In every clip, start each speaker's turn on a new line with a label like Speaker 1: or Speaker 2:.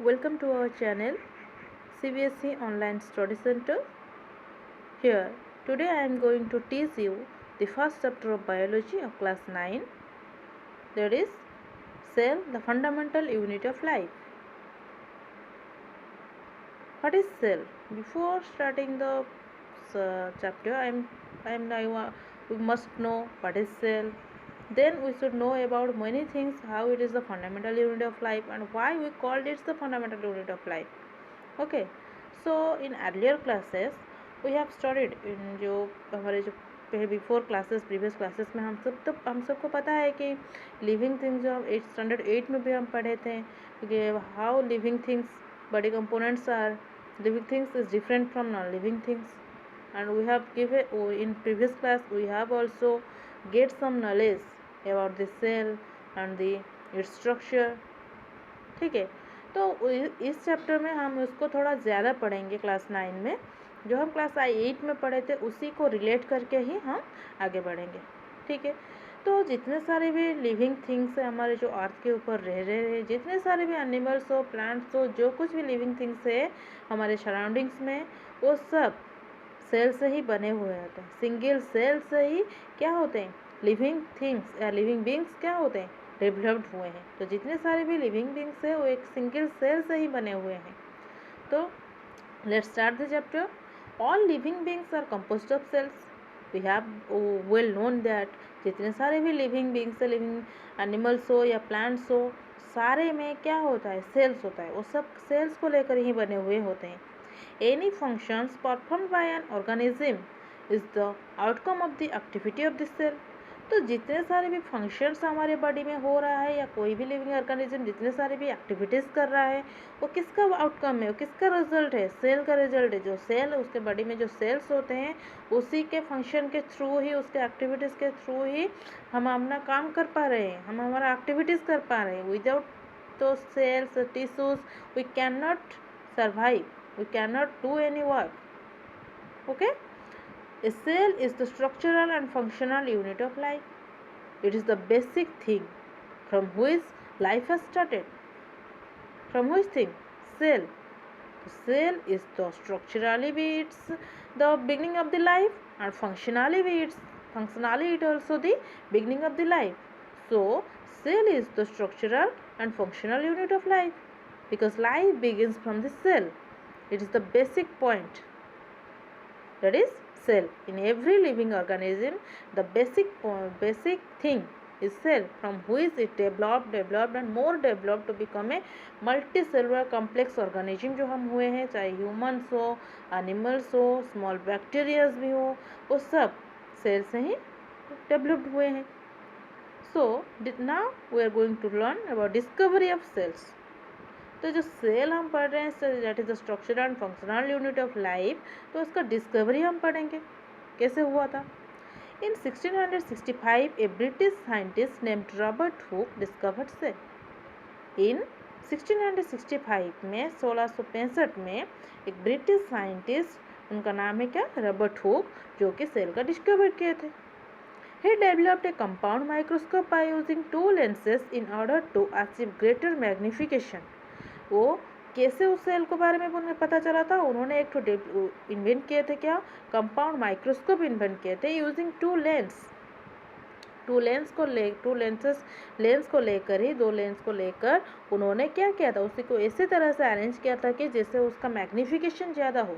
Speaker 1: Welcome to our channel CBSE Online Study Center. Here, today I am going to teach you the first chapter of biology of class 9, that is cell, the fundamental unit of life. What is cell? Before starting the chapter, we must know what is cell. Then we should know about many things, how it is the fundamental unit of life and why we called it the fundamental unit of life. Okay, so in earlier classes we have studied in जो हमारे जो before classes previous classes में हम सबको पता है कि living things जो हम स्टैंडर्ड 8 में भी हम पढ़े थे कि how living things body components are living things is different from non-living things, and we have given in previous class we have also get some knowledge about the cell and the its structure. ठीक है, तो इस chapter में हम उसको थोड़ा ज़्यादा पढ़ेंगे क्लास 9 में, जो हम क्लास 8 में पढ़े थे उसी को रिलेट करके ही हम आगे बढ़ेंगे. ठीक है, तो जितने सारे भी लिविंग थिंग्स है हमारे जो अर्थ के ऊपर रह रहे हैं, जितने सारे भी एनिमल्स हो, प्लांट्स हो, जो कुछ भी लिविंग थिंग्स है हमारे सराउंडिंग्स में, वो सब सेल से ही बने हुए होते हैं. सिंगल सेल से ही क्या होते हैं, लिविंग थिंग्स या लिविंग बींग्स क्या होते हैं, डेवलप्ड हुए हैं. तो जितने सारे भी लिविंग बींग्स है वो एक सिंगल सेल से ही बने हुए हैं. तो let's start the chapter. All living beings are composed of cells. We have well known that जितने सारे भी लिविंग बींग्स है, लिविंग एनिमल्स हो या प्लांट्स हो, सारे में क्या होता है, सेल्स होता है. वो सब सेल्स को लेकर ही बने हुए होते हैं. Any functions performed by an organism is the outcome of the activity of the cell. तो जितने सारे भी फंक्शंस हमारे बॉडी में हो रहा है या कोई भी लिविंग ऑर्गेनिज्म जितने सारे भी एक्टिविटीज़ कर रहा है, वो किसका आउटकम है, वो किसका रिजल्ट है, सेल का रिजल्ट है. जो सेल उसके बॉडी में जो सेल्स होते हैं उसी के फंक्शन के थ्रू ही, उसके एक्टिविटीज़ के थ्रू ही हम अपना काम कर पा रहे हैं, हम हमारा एक्टिविटीज़ कर पा रहे हैं. विदाउट तो cells tissues we can not survive, we cannot do any work. Okay, a cell is the structural and functional unit of life. It is the basic thing from which life has started. From which thing? Cell. The cell is the structurally be it's the beginning of the life, and functionally be it also the beginning of the life. So cell is the structural and functional unit of life because life begins from the cell. It is the basic point, that is cell. In every living organism the basic thing is cell, from which it developed and more developed to become a multicellular complex organism जो हम हुए हैं, चाहे humans हो, animals हो, small bacterias भी हो, वो सब सेल से ही डेवलप्ड हुए हैं. So now we are going to learn about discovery of cells. तो जो सेल हम पढ़ रहे हैं that is the structural and functional unit of life, तो उसका डिस्कवरी हम पढ़ेंगे कैसे हुआ था. In 1665 a British scientist named Robert Hooke discovered cell. In 1665 में 1665 में एक ब्रिटिश साइंटिस्ट, उनका नाम है क्या, रॉबर्ट हुक, जो कि सेल का डिस्कवर किए थे. He developed a compound microscope by using two lenses in order to achieve greater magnification. वो कैसे उस सेल के बारे में उन्हें पता चला था, उन्होंने एक तो इन्वेंट किए थे, क्या, कंपाउंड माइक्रोस्कोप इन्वेंट किए थे यूजिंग टू लेंस को लेकर ही, दो लेंस को लेकर उन्होंने क्या किया था, उसी को ऐसे तरह से अरेंज किया था कि जैसे उसका मैग्निफिकेशन ज़्यादा हो,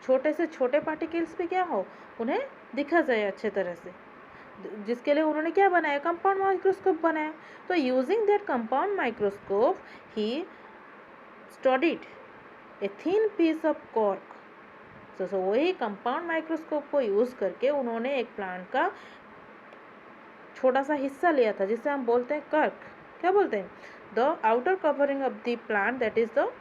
Speaker 1: छोटे से छोटे पार्टिकल्स भी क्या हो, उन्हें दिखा जाए अच्छे तरह से, जिसके लिए उन्होंने क्या बनाया, कंपाउंड माइक्रोस्कोप बनाया. तो using that compound microscope he studied a thin piece of cork. So वही कंपाउंड माइक्रोस्कोप को यूज़ करके उन्होंने एक प्लांट का छोटा सा हिस्सा लिया था, जिसे हम बोलते हैं कर्क. क्या बोलते हैं, the outer covering of the plant, that is the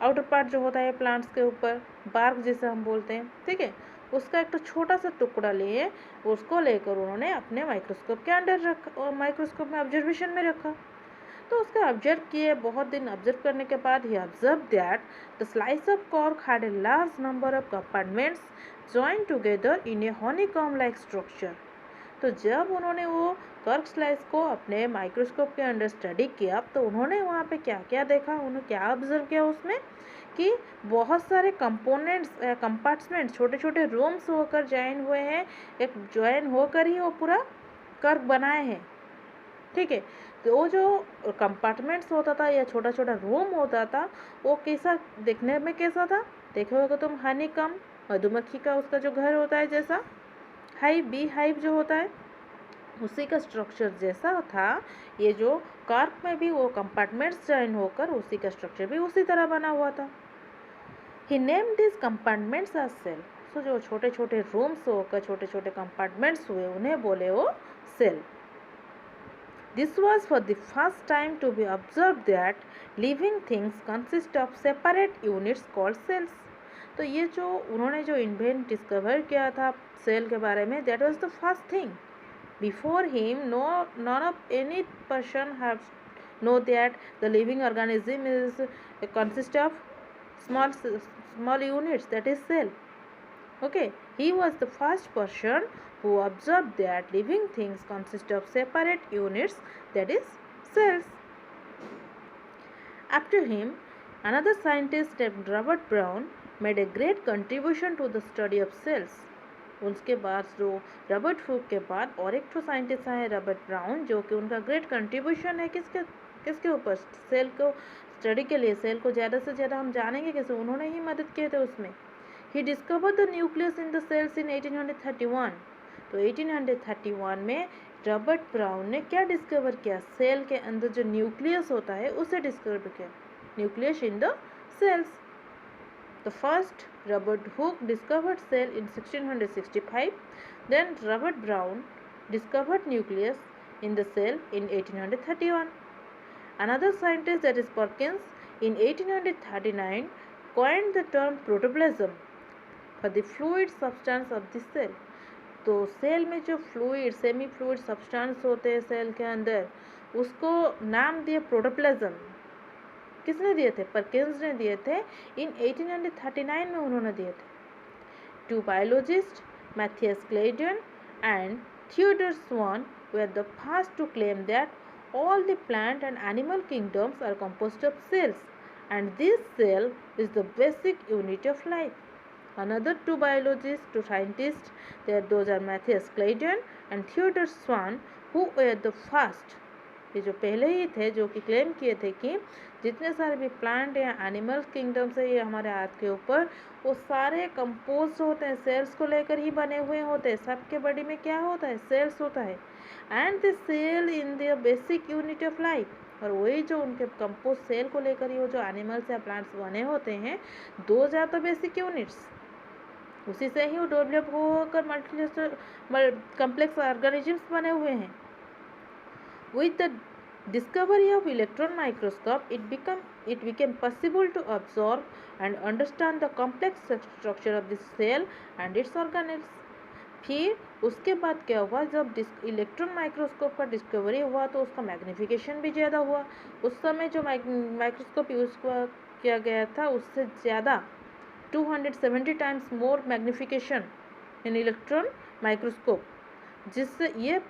Speaker 1: outer part जो होता है प्लांट्स के ऊपर, बार्क जिसे हम बोलते हैं. ठीक है, उसका एक तो छोटा सा टुकड़ा लिए, उसको लेकर उन्होंने अपने माइक्रोस्कोप के अंडर रखा और माइक्रोस्कोप में ऑब्जर्वेशन में रखा. तो उसका ऑब्जर्व किए, बहुत दिन ऑब्जर्व करने के बाद ही observe that the slice of cork had a large number of compartments join together in a honeycomb like structure. तो जब उन्होंने वो कर्क स्लाइस को अपने माइक्रोस्कोप के अंडर स्टडी किया तो उन्होंने वहाँ पे क्या क्या देखा, उन्होंने क्या ऑब्जर्व किया उसमें कि बहुत सारे कंपोनेंट्स कंपार्टमेंट्स छोटे छोटे रूम्स होकर ज्वाइन हुए हैं, एक ज्वाइन होकर ही वो पूरा कर्क बनाए हैं। ठीक है, तो वो जो कंपार्टमेंट्स होता था या छोटा छोटा रूम होता था वो कैसा देखने में कैसा था, देखे होगा तुम हनीकॉम्ब, मधुमक्खी का उसका जो घर होता है जैसा, हाइव बी हाइव जो होता है उसी का स्ट्रक्चर जैसा था। ये जो कार्क में भी वो कंपार्टमेंट्स ज्वाइन होकर उसी का स्ट्रक्चर भी उसी तरह बना हुआ था। He named this compartments as cell. So जो छोटे छोटे रूम्स होकर छोटे छोटे कंपार्टमेंट्स हुए उन्हें बोले वो cell. This was for the first time to be observed that living things consist of separate units called cells. तो ये जो उन्होंने जो इन्वेंट डिस्कवर किया था सेल के बारे में, that was the first thing. Before him, none of any person have know that the living organism is consist of small units, that is cell. Okay, he was the first person who observed that living things consist of separate units, that is cells. After him, another scientist named Robert Brown made a great contribution to the study of cells. उसके बाद जो Robert Hooke के बाद और एक scientist आए Robert brown, जो कि उनका ग्रेट कंट्रीब्यूशन है किसके ऊपर, सेल को स्टडी के लिए। सेल को ज़्यादा से ज़्यादा हम जानेंगे कैसे, उन्होंने ही मदद किए थे उसमें। He discovered the nucleus in the cells in 1831। तो 1831 में रॉबर्ट ब्राउन ने क्या डिस्कवर किया, सेल के अंदर जो न्यूक्लियस होता है उसे डिस्कवर किया, nucleus in the cells. The first, Robert Hooke discovered cell in 1665. Then Robert Brown discovered nucleus in the cell in 1831. Another scientist, that is Perkins, in 1839 coined the term protoplasm for the fluid substance of the cell. तो cell में जो fluid semi fluid substance होते हैं cell के अंदर, उसको नाम दिए प्रोटोप्लाज्म। किसने दिए थे, परकिंस ने दिए थे। इन 1839 में उन्होंने दिए थे। Two biologist Matthias Schleiden and Theodor Schwann were the first to claim that all the plant and animal kingdoms are composed of cells and this cell is the basic unit of life. Another two biologists, two scientists, those are Matthias Claydon and Theodor Swan, who were the first, ये जो पहले ही थे जो कि claim किए थे कि जितने सारे भी प्लांट या एनिमल किंगडम्स है ये हमारे अर्थ के ऊपर, वो सारे कंपोज होते हैं, सेल्स को लेकर ही बने हुए होते हैं। सबके बॉडी में क्या होता है, सेल्स होता है। And the cell in the basic unit of life, और वही जो उनके कंपोज सेल को लेकर ही वो जो एनिमल्स या प्लांट्स बने होते हैं, दो आर द बेसिक यूनिट्स, उसी से ही वो डेवलप होकर मल्टी कम्प्लेक्स ऑर्गेनिजम्स बने हुए हैं। With the discovery of electron microscope, it became possible to observe and understand the complex structure of the cell and its organelles. फिर उसके बाद क्या हुआ, जब इलेक्ट्रॉन माइक्रोस्कोप का डिस्कवरी हुआ तो उसका मैग्नीफिकेशन भी ज़्यादा हुआ। उस समय जो माइक्रोस्कोप यूज़ किया गया था उससे ज़्यादा 270 times more magnification in electron microscope, जिससे ये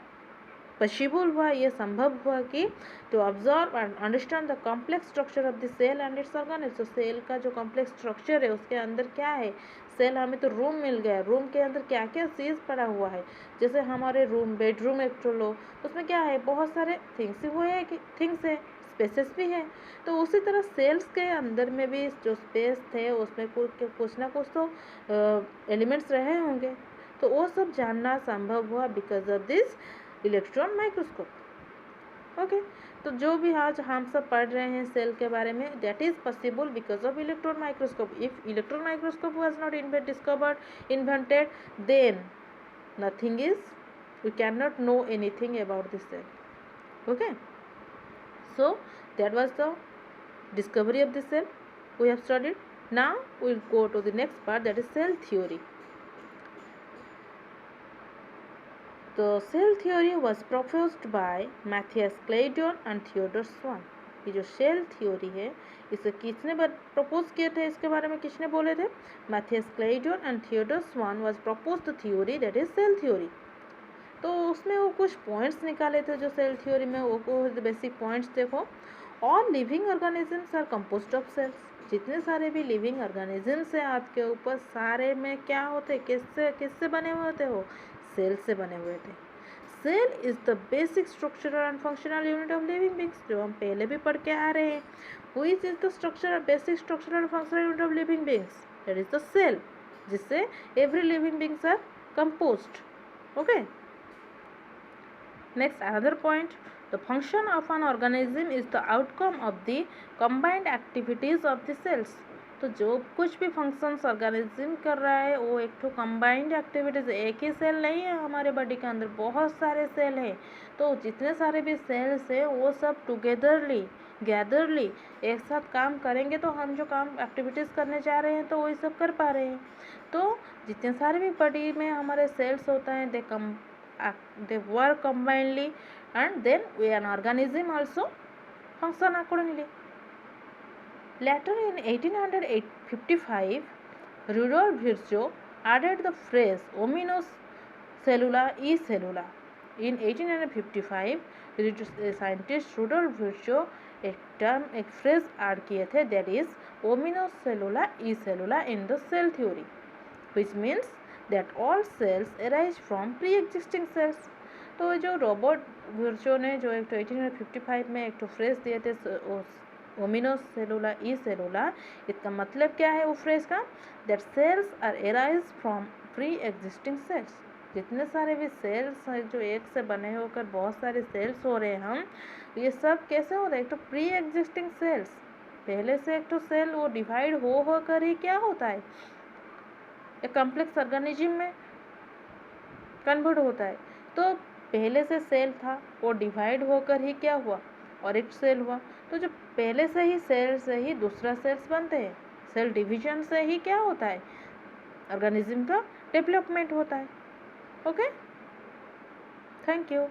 Speaker 1: पॉसिबल हुआ, ये संभव हुआ कि to observe and understand the complex structure of the cell and its organelles. तो सेल का जो कॉम्प्लेक्स स्ट्रक्चर है उसके अंदर क्या है, सेल हमें तो रूम मिल गया, रूम के अंदर क्या क्या चीज़ पड़ा हुआ है, जैसे हमारे रूम बेडरूम एक तो लो, उसमें क्या है, बहुत सारे थिंग्स हुए हैं कि थिंग्स है, स्पेसेस भी है। तो उसी तरह सेल्स के अंदर में भी जो स्पेस थे उसमें कुछ ना कुछ तो एलिमेंट्स रहे होंगे, तो वो सब जानना संभव हुआ because of this electron microscope. Okay, तो जो भी आज हम सब पढ़ रहे हैं सेल के बारे में, that is possible because of electron microscope. If electron microscope was not invented then nothing is, we cannot know anything about the cell. Okay, so that was the discovery of the cell we have studied. Now we will go to the next part, that is cell theory. The cell theory was proposed by Matthias Claydon and Theodor Swan. ये जो cell theory है इसे किसने propose किए थे, इसके बारे में किसने बोले थे, Matthias Schleiden and Theodor Schwann was propose the theory, that is cell theory. तो उसमें वो कुछ पॉइंट्स निकाले थे जो सेल थ्योरी में, वो बेसिक पॉइंट्स देखो। All living organisms are composed of cells. जितने सारे भी लिविंग ऑर्गेनिजम्स हैं आपके ऊपर, सारे में क्या होते, किससे किससे बने हुए होते हो, सेल से बने हुए थे। Cell is the basic structural and functional unit of living beings, जो हम पहले भी पढ़ के आ रहे हैं। Which is the structural basic structural and functional unit of living beings, that is the cell, जिससे every living beings are composed. Okay, next another point, the function of an organism is the outcome of the combined activities of the cells। तो जो कुछ भी functions organism कर रहा है वो एक तो कंबाइंड एक्टिविटीज, एक ही सेल नहीं है हमारे बॉडी के अंदर, बहुत सारे सेल हैं। तो जितने सारे भी सेल्स हैं वो सब टुगेदरली गैदरली एक साथ काम करेंगे तो हम जो काम एक्टिविटीज़ करने जा रहे हैं तो वही सब कर पा रहे हैं। तो जितने सारे भी बॉडी में हमारे सेल्स होता है, they work combinedly and then an organism also function accordingly. Later in 1855, Rudolf Virchow added the phrase ominocellular e cellula। In 1855 scientist Rudolf Virchow एक फ्रेज ऐड किए थे, that is ominocellular e cellula in the cell theory, which means that all cells arise from pre-existing cells। तो जो Robert Virchow ने जो एक 1855 में एक फ्रेज दिए थे ओमिनोसेलुला ई सेलुला, इसका मतलब क्या है वो फ्रेज का, that cells are arise from pre existing cells. जितने सारे भी सेल्स हैं जो एक से बने होकर बहुत सारे सेल्स हो रहे हैं हम, ये सब कैसे हो रहे हैं, एक तो प्री एग्जिस्टिंग सेल्स, पहले से एक तो सेल वो डिवाइड हो कर ही क्या होता है, एक कॉम्प्लेक्स ऑर्गेनिज्म में कन्वर्ट होता है। तो पहले से सेल था वो डिवाइड होकर ही क्या हुआ, और एक सेल हुआ। तो जो पहले से ही सेल से ही दूसरा सेल्स बनते हैं, सेल डिवीजन से ही क्या होता है, ऑर्गेनिज्म का डेवलपमेंट होता है। Okay, thank you.